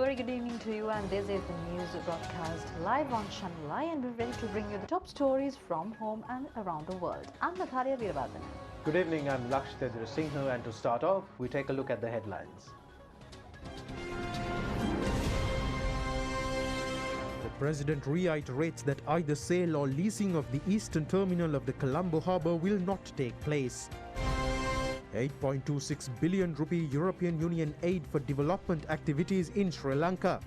very good evening to you, and this is the news broadcast live on ChannelEye, and we're ready to bring you the top stories from home and around the world. I'm Nathalia Veerabhadrana. Good evening, I'm Lakshya Singh, and to start off, we take a look at the headlines. The President reiterates that either sale or leasing of the eastern terminal of the Colombo harbour will not take place. 8.26 billion rupee European Union aid for development activities in Sri Lanka.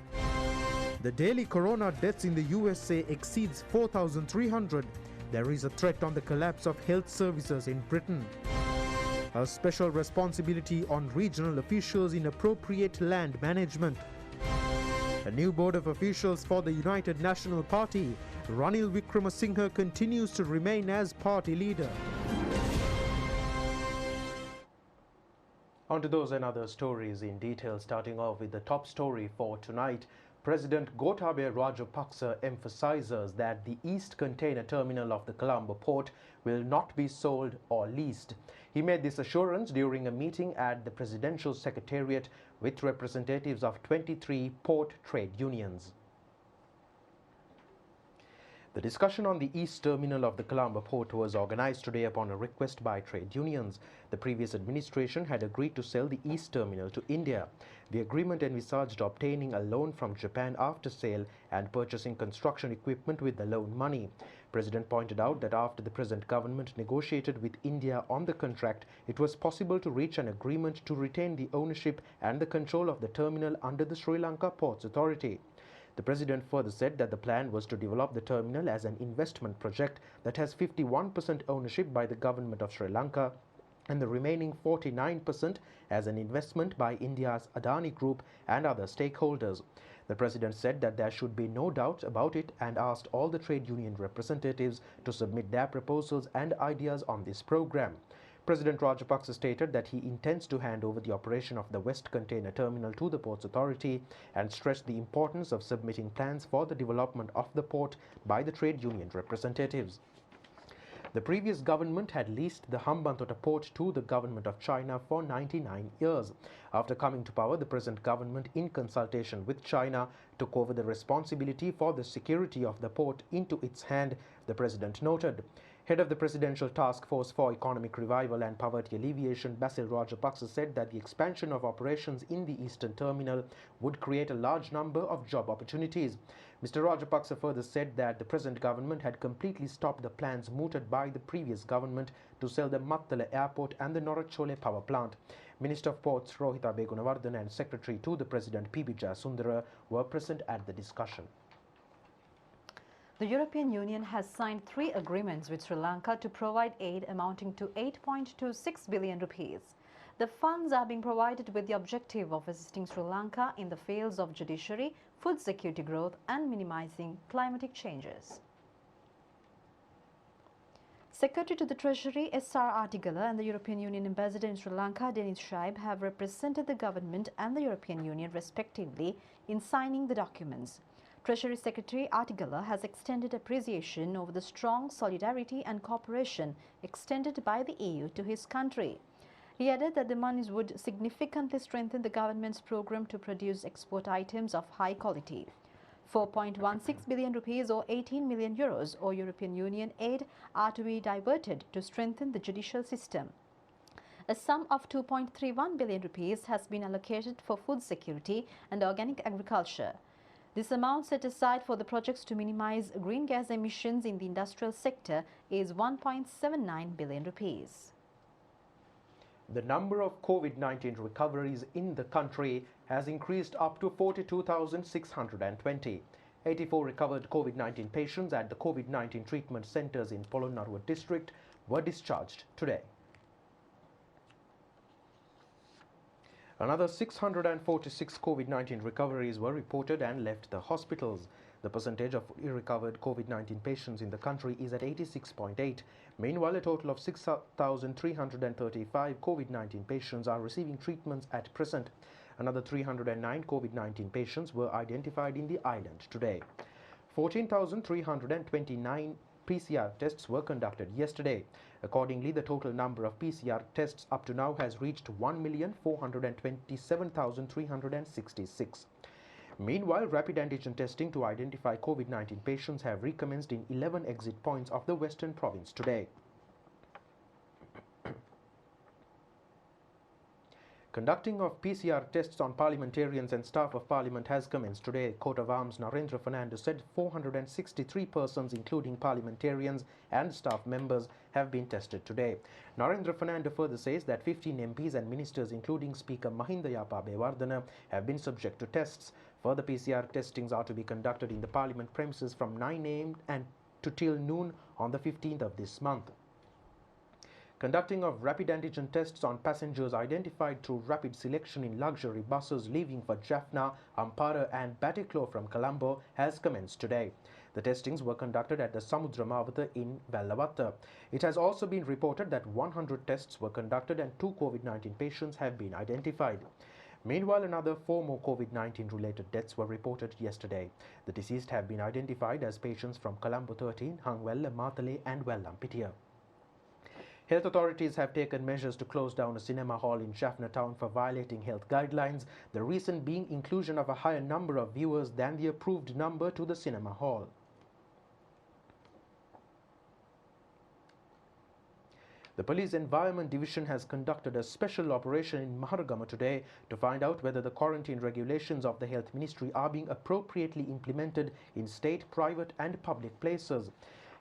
The daily corona deaths in the USA exceeds 4,300. There is a threat on the collapse of health services in Britain. A special responsibility on regional officials in appropriate land management. A new board of officials for the United National Party. Ranil Wickremesinghe continues to remain as party leader. On to those and other stories in detail, starting off with the top story for tonight. President Gotabaya Rajapaksa emphasizes that the East Container Terminal of the Colombo port will not be sold or leased. He made this assurance during a meeting at the Presidential Secretariat with representatives of 23 port trade unions. The discussion on the East Terminal of the Colombo port was organized today upon a request by trade unions. The previous administration had agreed to sell the East Terminal to India. The agreement envisaged obtaining a loan from Japan after sale and purchasing construction equipment with the loan money. President pointed out that after the present government negotiated with India on the contract, it was possible to reach an agreement to retain the ownership and the control of the terminal under the Sri Lanka Ports Authority. The President further said that the plan was to develop the terminal as an investment project that has 51% ownership by the government of Sri Lanka and the remaining 49% as an investment by India's Adani Group and other stakeholders. The President said that there should be no doubt about it and asked all the trade union representatives to submit their proposals and ideas on this program. President Rajapaksa stated that he intends to hand over the operation of the West Container Terminal to the Ports Authority and stressed the importance of submitting plans for the development of the port by the trade union representatives. The previous government had leased the Hambantota port to the government of China for 99 years. After coming to power, the present government, in consultation with China, took over the responsibility for the security of the port into its hand, the President noted. Head of the Presidential Task Force for Economic Revival and Poverty Alleviation, Basil Rajapaksa, said that the expansion of operations in the Eastern Terminal would create a large number of job opportunities. Mr. Rajapaksa further said that the present government had completely stopped the plans mooted by the previous government to sell the Mattala Airport and the Norachole power plant. Minister of Ports Rohita Begunawardene and Secretary to the President P.B. Jayasundara were present at the discussion. The European Union has signed 3 agreements with Sri Lanka to provide aid amounting to 8.26 billion rupees. The funds are being provided with the objective of assisting Sri Lanka in the fields of judiciary, food security growth and minimizing climatic changes. Secretary to the Treasury S.R. Artigala and the European Union Ambassador in Sri Lanka Denis Shaib have represented the government and the European Union respectively in signing the documents. Treasury Secretary Artigala has extended appreciation over the strong solidarity and cooperation extended by the EU to his country. He added that the monies would significantly strengthen the government's program to produce export items of high quality. 4.16 billion rupees or 18 million euros or European Union aid are to be diverted to strengthen the judicial system. A sum of 2.31 billion rupees has been allocated for food security and organic agriculture. This amount set aside for the projects to minimize green gas emissions in the industrial sector is 1.79 billion rupees. The number of COVID-19 recoveries in the country has increased up to 42,620. 84 recovered COVID-19 patients at the COVID-19 treatment centers in Polonnaruwa district were discharged today. Another 646 COVID-19 recoveries were reported and left the hospitals. The percentage of recovered COVID-19 patients in the country is at 86.8. Meanwhile, a total of 6,335 COVID-19 patients are receiving treatments at present. Another 309 COVID-19 patients were identified in the island today. 14,329 PCR tests were conducted yesterday. Accordingly, the total number of PCR tests up to now has reached 1,427,366. Meanwhile, rapid antigen testing to identify COVID-19 patients have recommenced in 11 exit points of the Western Province today. Conducting of PCR tests on parliamentarians and staff of parliament has commenced today. Court of Arms Narendra Fernando said 463 persons, including parliamentarians and staff members, have been tested today. Narendra Fernando further says that 15 MPs and ministers, including Speaker Mahinda Yapa Abeyewardena, have been subject to tests. Further PCR testings are to be conducted in the parliament premises from 9 a.m. and to till noon on the 15th of this month. Conducting of rapid antigen tests on passengers identified through rapid selection in luxury buses leaving for Jaffna, Ampara and Batticaloa from Colombo has commenced today. The testings were conducted at the Samudra Mavata in Vellavatta. It has also been reported that 100 tests were conducted and 2 COVID-19 patients have been identified. Meanwhile, another 4 more COVID-19 related deaths were reported yesterday. The deceased have been identified as patients from Colombo 13, Hangwella, Matale and Wellampitia. Health authorities have taken measures to close down a cinema hall in Jaffna town for violating health guidelines, the reason being inclusion of a higher number of viewers than the approved number to the cinema hall. The Police Environment Division has conducted a special operation in Maharagama today to find out whether the quarantine regulations of the Health Ministry are being appropriately implemented in state, private and public places.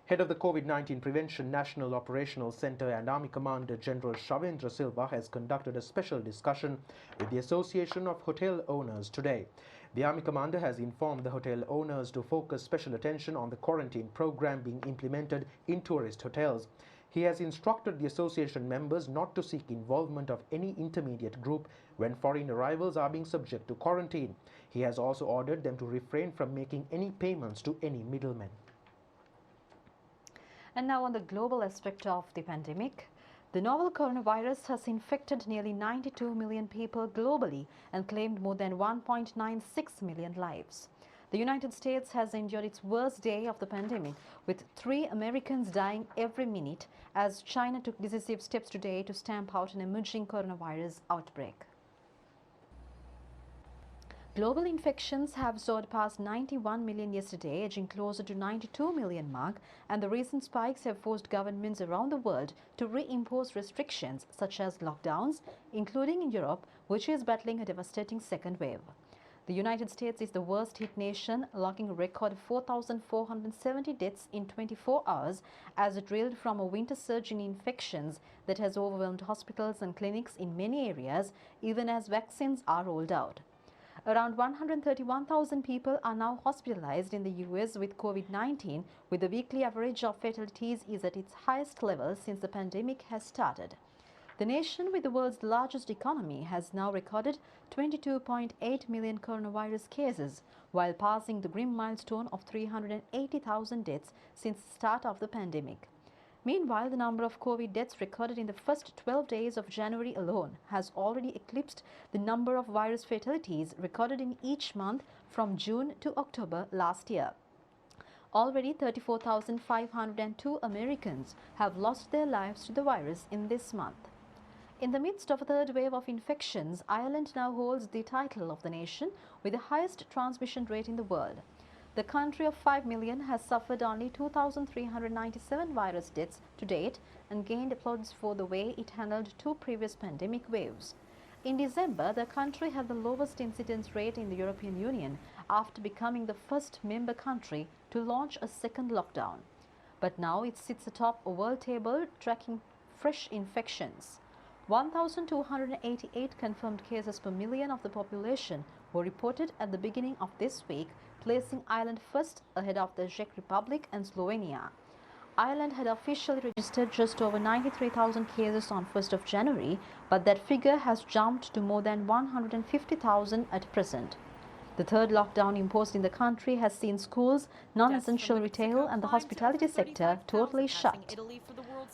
Head of the COVID-19 Prevention National Operational Centre and Army Commander General Shavendra Silva has conducted a special discussion with the Association of Hotel Owners today. The Army Commander has informed the hotel owners to focus special attention on the quarantine program being implemented in tourist hotels. He has instructed the association members not to seek involvement of any intermediate group when foreign arrivals are being subject to quarantine. He has also ordered them to refrain from making any payments to any middlemen. And now on the global aspect of the pandemic, the novel coronavirus has infected nearly 92 million people globally and claimed more than 1.96 million lives. The United States has endured its worst day of the pandemic, with 3 Americans dying every minute as China took decisive steps today to stamp out an emerging coronavirus outbreak. Global infections have soared past 91 million yesterday, edging closer to 92 million mark, and the recent spikes have forced governments around the world to reimpose restrictions such as lockdowns, including in Europe, which is battling a devastating second wave. The United States is the worst hit nation, logging a record 4,470 deaths in 24 hours as it reeled from a winter surge in infections that has overwhelmed hospitals and clinics in many areas, even as vaccines are rolled out. Around 131,000 people are now hospitalized in the US with COVID-19, with the weekly average of fatalities is at its highest level since the pandemic has started. The nation with the world's largest economy has now recorded 22.8 million coronavirus cases, while passing the grim milestone of 380,000 deaths since the start of the pandemic. Meanwhile, the number of COVID deaths recorded in the first 12 days of January alone has already eclipsed the number of virus fatalities recorded in each month from June to October last year. Already 34,502 Americans have lost their lives to the virus in this month. In the midst of a third wave of infections, Ireland now holds the title of the nation with the highest transmission rate in the world. The country of 5 million has suffered only 2,397 virus deaths to date and gained applause for the way it handled 2 previous pandemic waves. In December, the country had the lowest incidence rate in the European Union after becoming the first member country to launch a second lockdown. But now it sits atop a world table tracking fresh infections. 1,288 confirmed cases per million of the population were reported at the beginning of this week, placing Ireland first ahead of the Czech Republic and Slovenia. Ireland had officially registered just over 93,000 cases on 1st of January, but that figure has jumped to more than 150,000 at present. The third lockdown imposed in the country has seen schools, non-essential retail and the hospitality sector totally shut.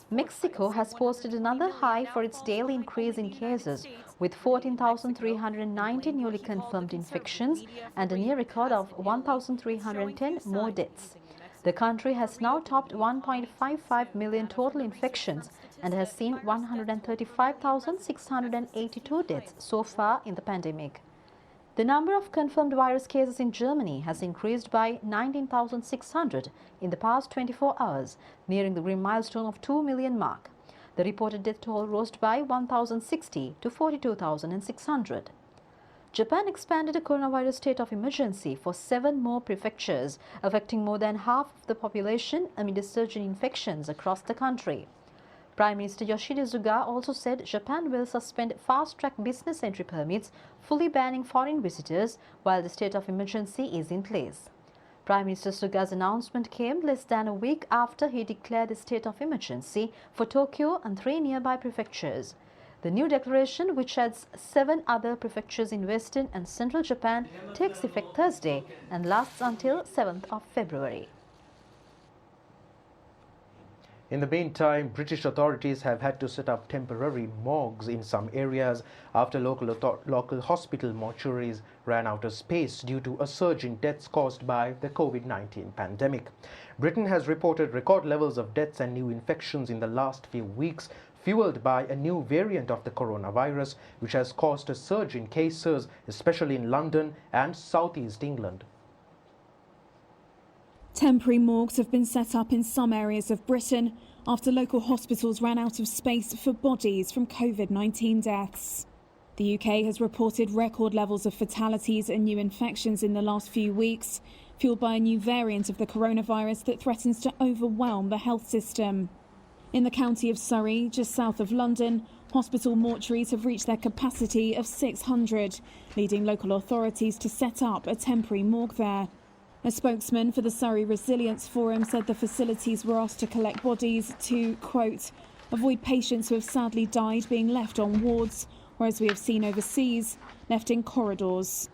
Mexico has posted another high for its daily increase in cases, with 14,390 newly confirmed infections and a near record of 1,310 more deaths. The country has now topped 1.55 million total infections and has seen 135,682 deaths so far in the pandemic. The number of confirmed virus cases in Germany has increased by 19,600 in the past 24 hours, nearing the grim milestone of 2 million mark. The reported death toll rose by 1,060 to 42,600. Japan expanded a coronavirus state of emergency for 7 more prefectures, affecting more than half of the population amid a surge in infections across the country. Prime Minister Yoshihide Suga also said Japan will suspend fast-track business entry permits, fully banning foreign visitors while the state of emergency is in place. Prime Minister Suga's announcement came less than a week after he declared a state of emergency for Tokyo and 3 nearby prefectures. The new declaration, which adds 7 other prefectures in western and central Japan, takes effect Thursday and lasts until 7th of February. In the meantime, British authorities have had to set up temporary morgues in some areas after local hospital mortuaries ran out of space due to a surge in deaths caused by the COVID-19 pandemic. Britain has reported record levels of deaths and new infections in the last few weeks, fueled by a new variant of the coronavirus, which has caused a surge in cases, especially in London and southeast England. Temporary morgues have been set up in some areas of Britain after local hospitals ran out of space for bodies from COVID-19 deaths. The UK has reported record levels of fatalities and new infections in the last few weeks, fueled by a new variant of the coronavirus that threatens to overwhelm the health system. In the county of Surrey, just south of London, hospital mortuaries have reached their capacity of 600, leading local authorities to set up a temporary morgue there. A spokesman for the Surrey Resilience Forum said the facilities were asked to collect bodies to, quote, avoid patients who have sadly died being left on wards, or as we have seen overseas, left in corridors.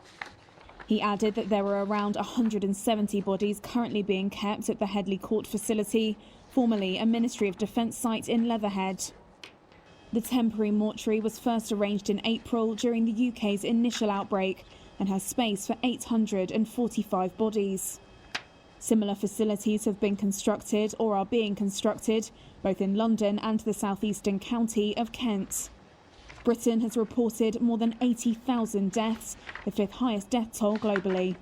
He added that there were around 170 bodies currently being kept at the Headley Court facility, formerly a Ministry of Defence site in Leatherhead. The temporary mortuary was first arranged in April during the UK's initial outbreak and has space for 845 bodies. Similar facilities have been constructed or are being constructed both in London and the southeastern county of Kent. Britain has reported more than 80,000 deaths, the 5th highest death toll globally.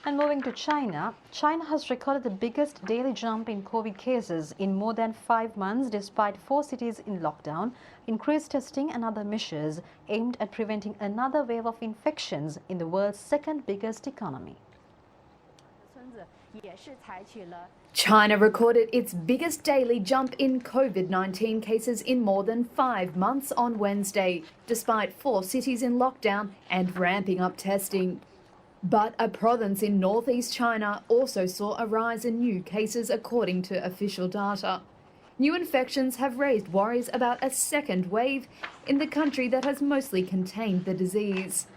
And moving to China, China has recorded the biggest daily jump in COVID cases in more than 5 months despite 4 cities in lockdown, increased testing and other measures aimed at preventing another wave of infections in the world's second biggest economy. China recorded its biggest daily jump in COVID-19 cases in more than 5 months on Wednesday, despite 4 cities in lockdown and ramping up testing. But a province in northeast China also saw a rise in new cases according to official data. New infections have raised worries about a second wave in the country that has mostly contained the disease.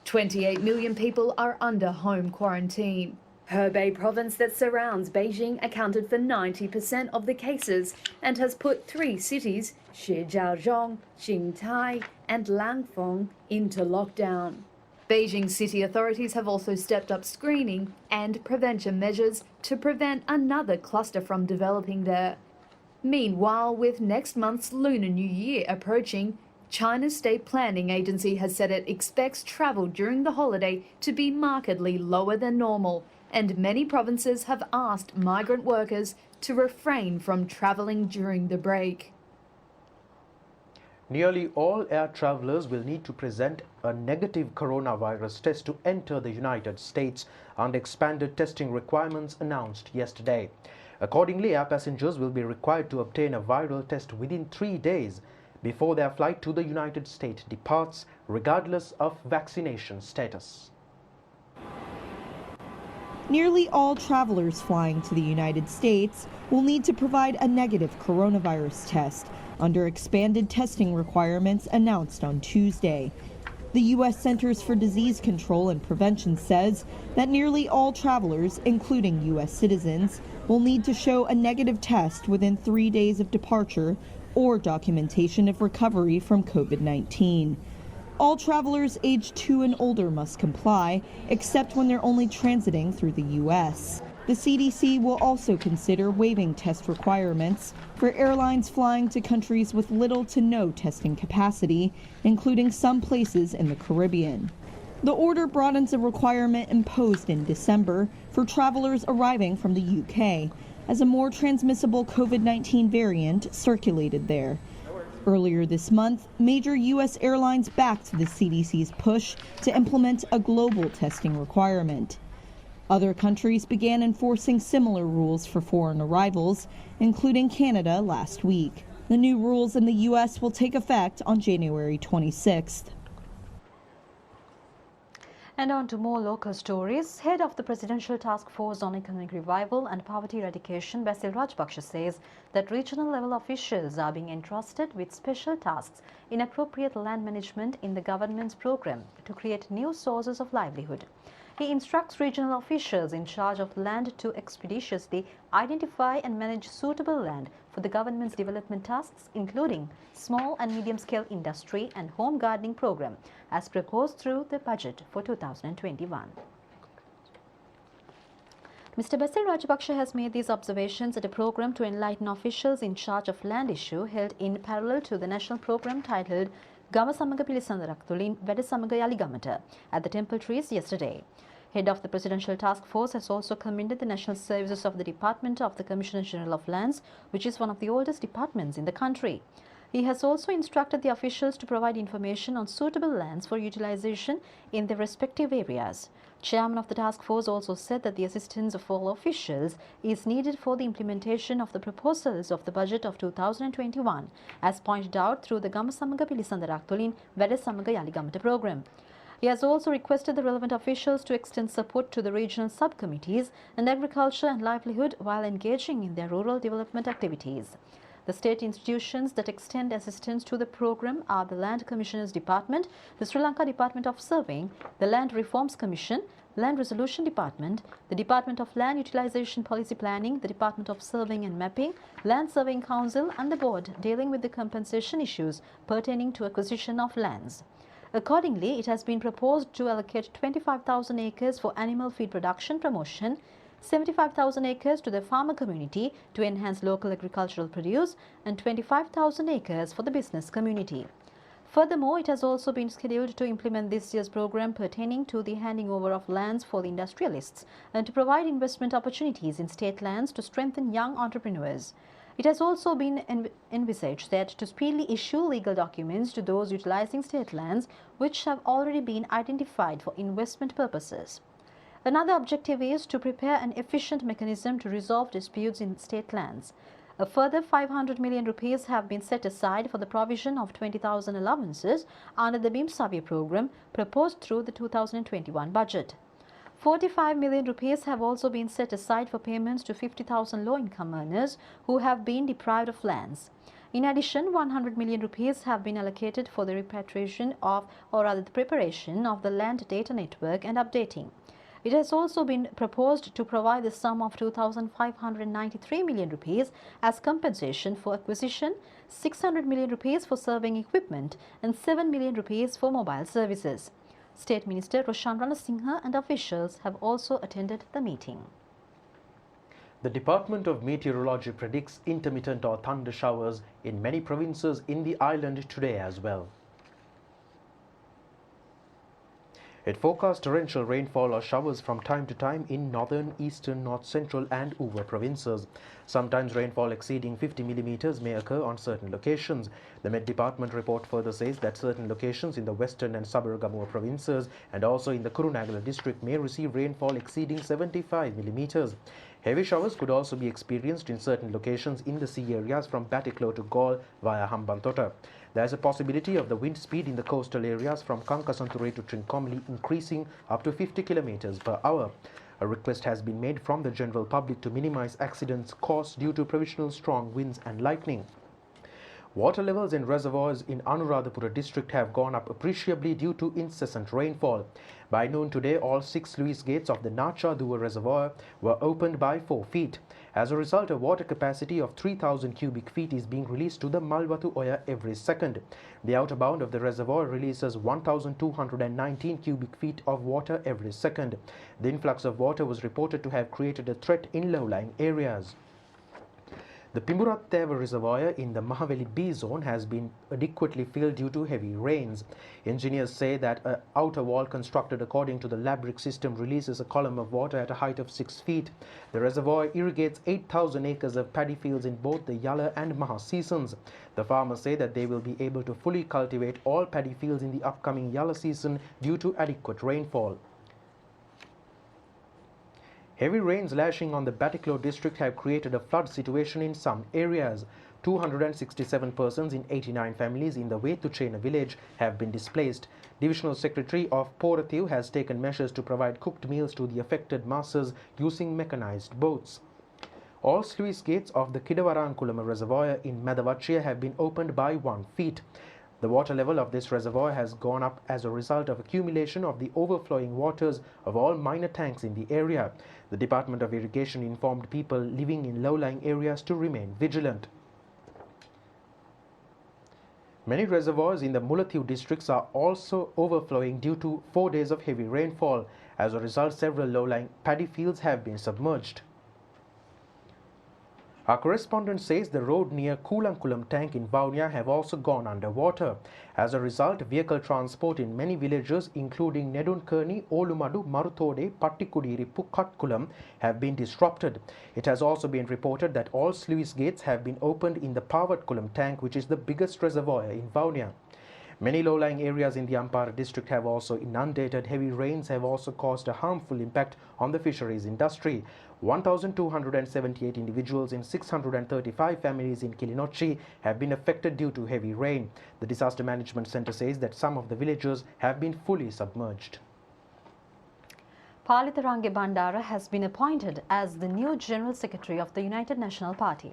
28 million people are under home quarantine. Hebei province that surrounds Beijing accounted for 90% of the cases and has put 3 cities, Shijiazhuang, Qingtai and Langfeng, into lockdown. Beijing city authorities have also stepped up screening and prevention measures to prevent another cluster from developing there. Meanwhile, with next month's Lunar New Year approaching, China's State Planning Agency has said it expects travel during the holiday to be markedly lower than normal, and many provinces have asked migrant workers to refrain from travelling during the break. Nearly all air travelers will need to present a negative coronavirus test to enter the United States under expanded testing requirements announced yesterday. Accordingly, air passengers will be required to obtain a viral test within 3 days before their flight to the United States departs, regardless of vaccination status. Nearly all travelers flying to the United States will need to provide a negative coronavirus test under expanded testing requirements announced on Tuesday. The U.S. Centers for Disease Control and Prevention says that nearly all travelers, including U.S. citizens, will need to show a negative test within 3 days of departure or documentation of recovery from COVID-19. All travelers aged 2 and older must comply, except when they're only transiting through the U.S. The CDC will also consider waiving test requirements for airlines flying to countries with little to no testing capacity, including some places in the Caribbean. The order broadens a requirement imposed in December for travelers arriving from the UK, as a more transmissible COVID-19 variant circulated there. Earlier this month, major U.S. airlines backed the CDC's push to implement a global testing requirement. Other countries began enforcing similar rules for foreign arrivals, including Canada last week. The new rules in the U.S. will take effect on January 26th. And on to more local stories. Head of the Presidential Task Force on Economic Revival and Poverty Eradication, Basil Rajpaksha, says that regional level officials are being entrusted with special tasks in appropriate land management in the government's program to create new sources of livelihood. He instructs regional officials in charge of land to expeditiously identify and manage suitable land for the government's development tasks, including small and medium-scale industry and home gardening program, as proposed through the budget for 2021. Mr. Basil Rajpaksha has made these observations at a program to enlighten officials in charge of land issue held in parallel to the national program titled Gama Samaga Pilisandarak Tulin Weda Samaga Yaligamata at the Temple Trees yesterday. Head of the Presidential Task Force has also commended the national services of the Department of the Commissioner General of Lands, which is one of the oldest departments in the country. He has also instructed the officials to provide information on suitable lands for utilization in their respective areas. Chairman of the task force also said that the assistance of all officials is needed for the implementation of the proposals of the budget of 2021, as pointed out through the Gama Samaga Pilisandarak Tulin Weda Samaga Yaligamata program. He has also requested the relevant officials to extend support to the regional subcommittees and agriculture and livelihood while engaging in their rural development activities. The state institutions that extend assistance to the program are the Land Commissioners Department, the Sri Lanka Department of Surveying, the Land Reforms Commission, Land Resolution Department, the Department of Land Utilization Policy Planning, the Department of Surveying and Mapping, Land Surveying Council and the board dealing with the compensation issues pertaining to acquisition of lands. Accordingly, it has been proposed to allocate 25,000 acres for animal feed production promotion, 75,000 acres to the farmer community to enhance local agricultural produce, and 25,000 acres for the business community. Furthermore, it has also been scheduled to implement this year's program pertaining to the handing over of lands for the industrialists and to provide investment opportunities in state lands to strengthen young entrepreneurs. It has also been envisaged that to speedily issue legal documents to those utilizing state lands which have already been identified for investment purposes. Another objective is to prepare an efficient mechanism to resolve disputes in state lands. A further 500 million rupees have been set aside for the provision of 20,000 allowances under the BIM survey program proposed through the 2021 budget. 45 million rupees have also been set aside for payments to 50,000 low-income earners who have been deprived of lands. In addition, 100 million rupees have been allocated for the repatriation of, or rather the preparation of the land data network and updating. It has also been proposed to provide the sum of 2,593 million rupees as compensation for acquisition, 600 million rupees for surveying equipment, and 7 million rupees for mobile services. State Minister Roshan Ranasinghe and officials have also attended the meeting. The Department of Meteorology predicts intermittent or thunder showers in many provinces in the island today as well. It forecasts torrential rainfall or showers from time to time in northern, eastern, north central and Uva provinces. Sometimes rainfall exceeding 50 millimeters may occur on certain locations. The Met Department report further says that certain locations in the western and Sabaragamuwa provinces and also in the Kurunagala district may receive rainfall exceeding 75 millimeters. Heavy showers could also be experienced in certain locations in the sea areas from Batiklo to Galle via Hambantota. There is a possibility of the wind speed in the coastal areas from Kankasanture to Trincomalee increasing up to 50 kilometers per hour. A request has been made from the general public to minimize accidents caused due to provisional strong winds and lightning. Water levels in reservoirs in Anuradhapura district have gone up appreciably due to incessant rainfall. By noon today, all 6 sluice gates of the Nacha-Duwa reservoir were opened by 4 feet. As a result, a water capacity of 3,000 cubic feet is being released to the Malwatu Oya every second. The outer bound of the reservoir releases 1,219 cubic feet of water every second. The influx of water was reported to have created a threat in low-lying areas. The Pimburatteva reservoir in the Mahaveli B zone has been adequately filled due to heavy rains. Engineers say that an outer wall constructed according to the Labrick system releases a column of water at a height of 6 feet. The reservoir irrigates 8,000 acres of paddy fields in both the Yala and Maha seasons. The farmers say that they will be able to fully cultivate all paddy fields in the upcoming Yala season due to adequate rainfall. Heavy rains lashing on the Batticaloa district have created a flood situation in some areas. 267 persons in 89 families in the Vetuchena village have been displaced. Divisional Secretary of Porathiv has taken measures to provide cooked meals to the affected masses using mechanized boats. All sluice gates of the Kidavarankulama reservoir in Madavachia have been opened by 1 feet. The water level of this reservoir has gone up as a result of accumulation of the overflowing waters of all minor tanks in the area. The Department of Irrigation informed people living in low-lying areas to remain vigilant. Many reservoirs in the Mullaitivu districts are also overflowing due to 4 days of heavy rainfall. As a result, several low-lying paddy fields have been submerged. Our correspondent says the road near Kulankulam tank in Vaunia have also gone underwater. As a result, vehicle transport in many villages including Nedunkerni, Olumadu, Marutode, Pattikudiri, Pukatkulam have been disrupted. It has also been reported that all sluice gates have been opened in the Pavatkulam tank, which is the biggest reservoir in Vaunia. Many low-lying areas in the Ampara district have also inundated. Heavy rains have also caused a harmful impact on the fisheries industry. 1,278 individuals in 635 families in Kilinochchi have been affected due to heavy rain. The Disaster Management Center says that some of the villages have been fully submerged. Palitharange Bandara has been appointed as the new General Secretary of the United National Party.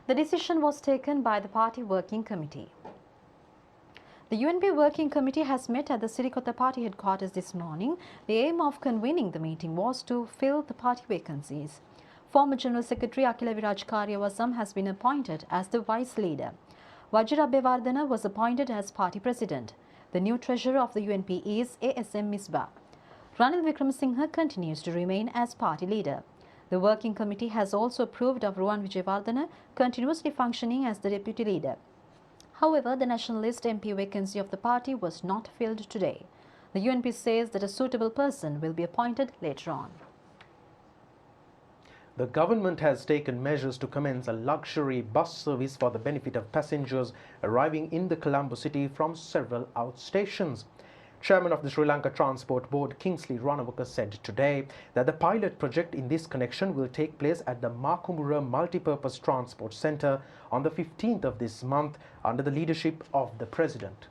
The decision was taken by the Party Working Committee. The UNP Working Committee has met at the Sirikota Party headquarters this morning. The aim of convening the meeting was to fill the party vacancies. Former General Secretary Akila Viraj Karyawasam has been appointed as the Vice Leader. Vajra Abeyawardena was appointed as Party President. The new Treasurer of the UNP is ASM Misbah. Ranil Wickramasinghe continues to remain as Party Leader. The Working Committee has also approved of Ruwan Wijewardena continuously functioning as the Deputy Leader. However, the Nationalist MP vacancy of the party was not filled today. The UNP says that a suitable person will be appointed later on. The government has taken measures to commence a luxury bus service for the benefit of passengers arriving in the Colombo city from several outstations. Chairman of the Sri Lanka Transport Board, Kingsley Ranawaka, said today that the pilot project in this connection will take place at the Makumura Multipurpose Transport Centre on the 15th of this month under the leadership of the President.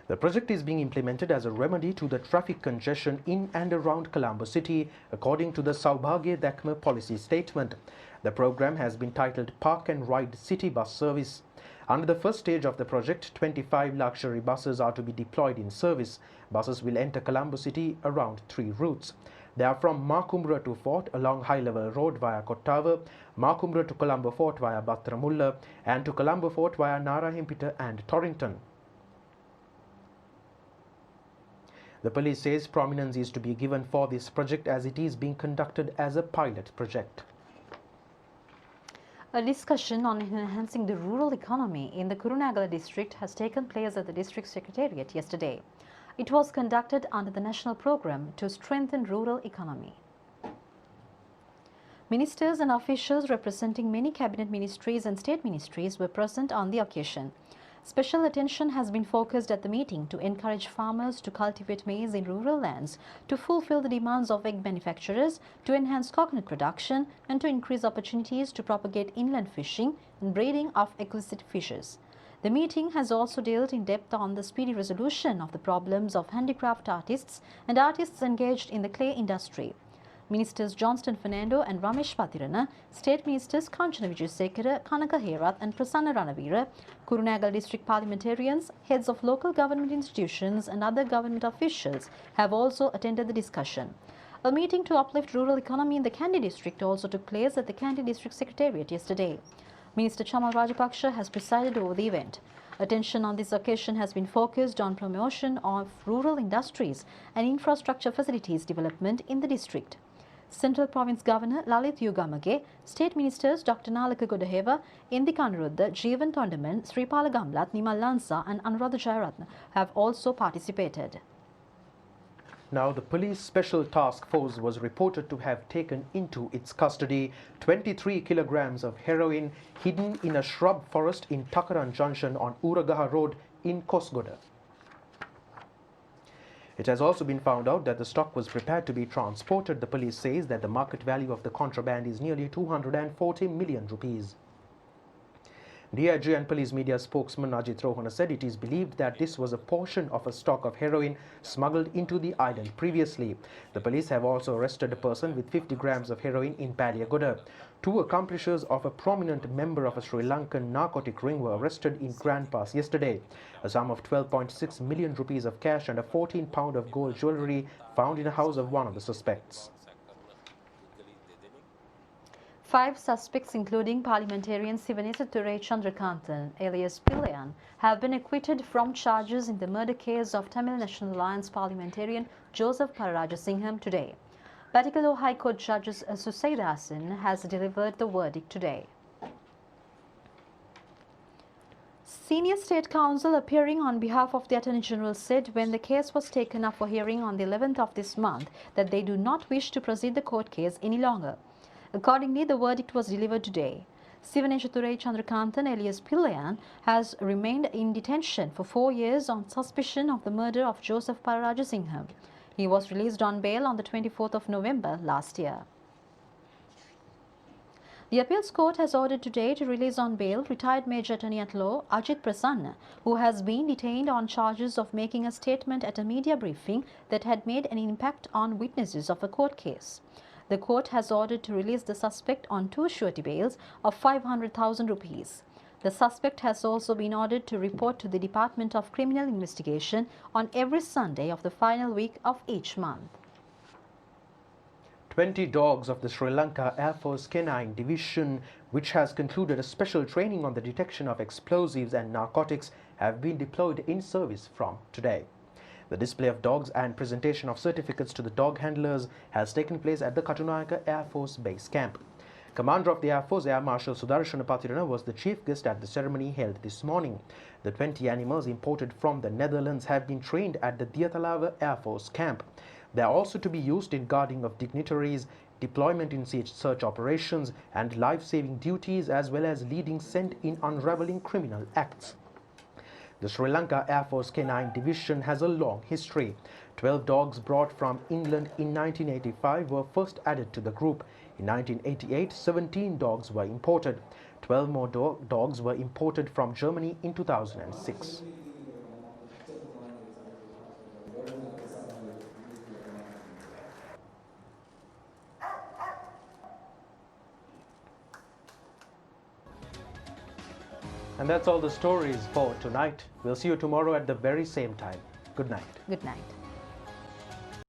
The project is being implemented as a remedy to the traffic congestion in and around Colombo city, according to the Saubhagya Dakma policy statement. The program has been titled Park and Ride City Bus Service. Under the first stage of the project, 25 luxury buses are to be deployed in service. Buses will enter Colombo city around 3 routes. They are from Makumura to Fort along High Level Road via Kottava, Makumura to Colombo Fort via Batramulla, and to Colombo Fort via Narahimpita and Torrington. The police says prominence is to be given for this project as it is being conducted as a pilot project. A discussion on enhancing the rural economy in the Kurunegala district has taken place at the district secretariat yesterday. It was conducted under the national program to strengthen rural economy. Ministers and officials representing many cabinet ministries and state ministries were present on the occasion. Special attention has been focused at the meeting to encourage farmers to cultivate maize in rural lands, to fulfill the demands of egg manufacturers, to enhance coconut production, and to increase opportunities to propagate inland fishing and breeding of exquisite fishes. The meeting has also dealt in depth on the speedy resolution of the problems of handicraft artists and artists engaged in the clay industry. Ministers Johnston Fernando and Ramesh Pathirana, State Ministers Kanchana Wijesekara, Kanaka Herath and Prasanna Ranavira, Kurunagal District parliamentarians, heads of local government institutions and other government officials have also attended the discussion. A meeting to uplift rural economy in the Kandy district also took place at the Kandy district secretariat yesterday. Minister Chamal Rajapaksha has presided over the event. Attention on this occasion has been focused on promotion of rural industries and infrastructure facilities development in the district. Central Province Governor Lalit Yugamage, State Ministers Dr. Nalaka Godaheva, Indi Kanarudda, Jeevan Tondaman, Sripala Gamlat, Nimal Lansa and Anuradha Jayaratna have also participated. Now, the police special task force was reported to have taken into its custody 23 kilograms of heroin hidden in a shrub forest in Takaran Junction on Uragaha Road in Kosgoda. It has also been found out that the stock was prepared to be transported. The police says that the market value of the contraband is nearly 240 million rupees. DIG and police media spokesman Ajit Rohana said it is believed that this was a portion of a stock of heroin smuggled into the island previously. The police have also arrested a person with 50 grams of heroin in Paliagoda. Two accomplices of a prominent member of a Sri Lankan narcotic ring were arrested in Grand Pass yesterday. A sum of 12.6 million rupees of cash and a 14-pound of gold jewellery found in a house of one of the suspects. 5 suspects, including parliamentarian Sivanesa Thurai Chandrakanthan, alias Pillayan, have been acquitted from charges in the murder case of Tamil National Alliance parliamentarian Joseph Pararajasingham today. Batikalo High Court Judge Susaidasan has delivered the verdict today. Senior State Counsel appearing on behalf of the Attorney General said when the case was taken up for hearing on the 11th of this month that they do not wish to proceed the court case any longer. Accordingly, the verdict was delivered today. Sivanesa Thurai Chandrakanthan, alias Pillayan, has remained in detention for 4 years on suspicion of the murder of Joseph Pararajasingham. He was released on bail on the 24th of November last year. The appeals court has ordered today to release on bail retired Major Attorney at Law Ajit Prasanna, who has been detained on charges of making a statement at a media briefing that had made an impact on witnesses of a court case. The court has ordered to release the suspect on 2 surety bails of 500,000 rupees. The suspect has also been ordered to report to the Department of Criminal Investigation on every Sunday of the final week of each month. 20 dogs of the Sri Lanka Air Force Canine Division, which has concluded a special training on the detection of explosives and narcotics, have been deployed in service from today. The display of dogs and presentation of certificates to the dog handlers has taken place at the Katunayaka Air Force Base Camp. Commander of the Air Force, Air Marshal Sudarshana Pathirana, was the chief guest at the ceremony held this morning. The 20 animals imported from the Netherlands have been trained at the Diatalava Air Force Camp. They are also to be used in guarding of dignitaries, deployment in search operations and life-saving duties, as well as leading scent in unraveling criminal acts. The Sri Lanka Air Force Canine Division has a long history. 12 dogs brought from England in 1985 were first added to the group. In 1988, 17 dogs were imported. 12 more dogs were imported from Germany in 2006. And that's all the stories for tonight. We'll see you tomorrow at the very same time. Good night. Good night.